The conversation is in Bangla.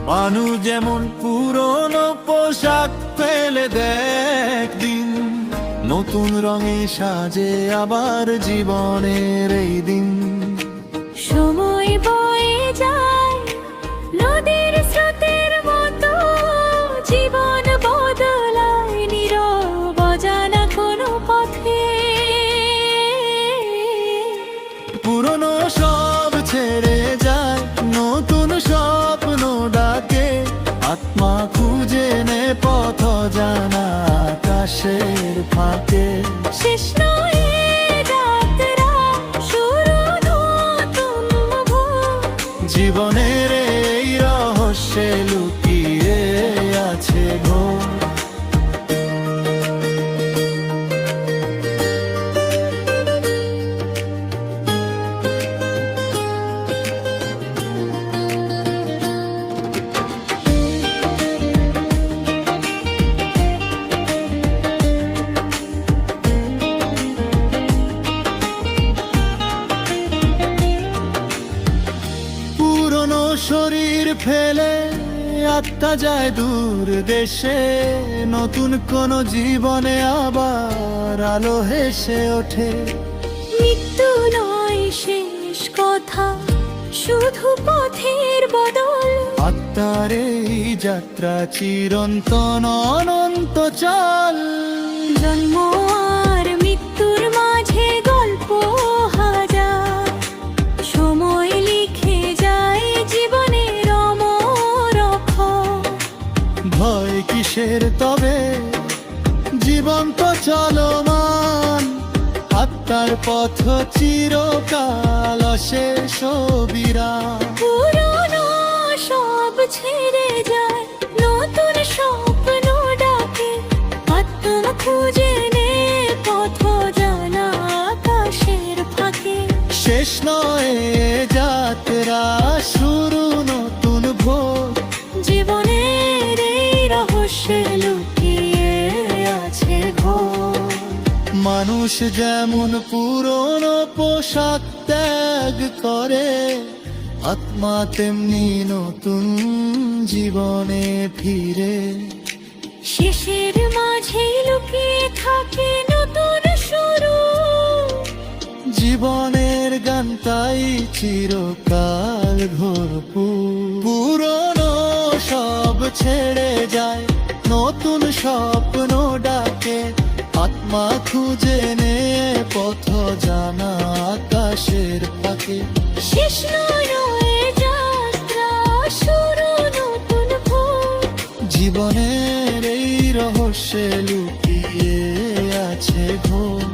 মানুষ যেমন পুরনো পোশাক ফেলে দেয় দিন, নতুন রঙে সাজে আবার জীবনের এই দিন। সময় বয়ে যায় নদীর স্রোতের মতো, জীবন বদলায় নীরব অজানা কোনো পথে। পুরনো সব ছেড়ে যায়, নতুন স্বপ্ন ডাকে, আত্মা খুঁজে নে পথ জানা আকাশের ফাঁকে। শেষ নয় যাত্রা, শুরু নতুন ভোর। জীবনের এই রহস্যে লুকিয়ে আছে ঘোর। শরীর ফেলে আত্মা যায় দূর দেশে, নতুন কোন জীবনে আবার আলো হেসে ওঠে। মৃত্যু নয় শেষ কথা, শুধু পথের বদল। আত্মার এই যাত্রা চিরন্তন অনন্ত চল। জন্ম আর মৃত্যুর মাঝে গল্প হাজার, সময় লিখে যায় জীবনের অমর অক্ষর। ভয় কিসের তবে, জীবন তো চলমান, আত্মার পথ চিরকাল অশেষ বিরাম। পুরনো সব ছেড়ে যায়, নতুন স্বপ্ন ডাকে, আত্মা খুঁজে নে পথ জানা আকাশের ফাঁকে। শেষ নয় এ যাত্রা, শুরু নতুন ভোর। জীবনের এই রহস্যে লুকিয়ে আছে ঘোর। মানুষ যেমন পুরনো পোশাক ত্যাগ করে, আত্মা তেমনি নতুন জীবনে ফিরে। শেষের মাঝে লুকিয়ে থাকে নতুন শুরু। জীবনের গান তাই চিরকাল ভরপুর। পুরনো সব ছেড়ে যায়, নতুন স্বপ্ন ডাকে, আত্মা খুঁজে নে পথ জানা আকাশের ফাঁকে। শেষ নয় এ যাত্রা, শুরু নতুন ভোর। জীবনের এই রহস্যে লুকিয়ে আছে ঘোর।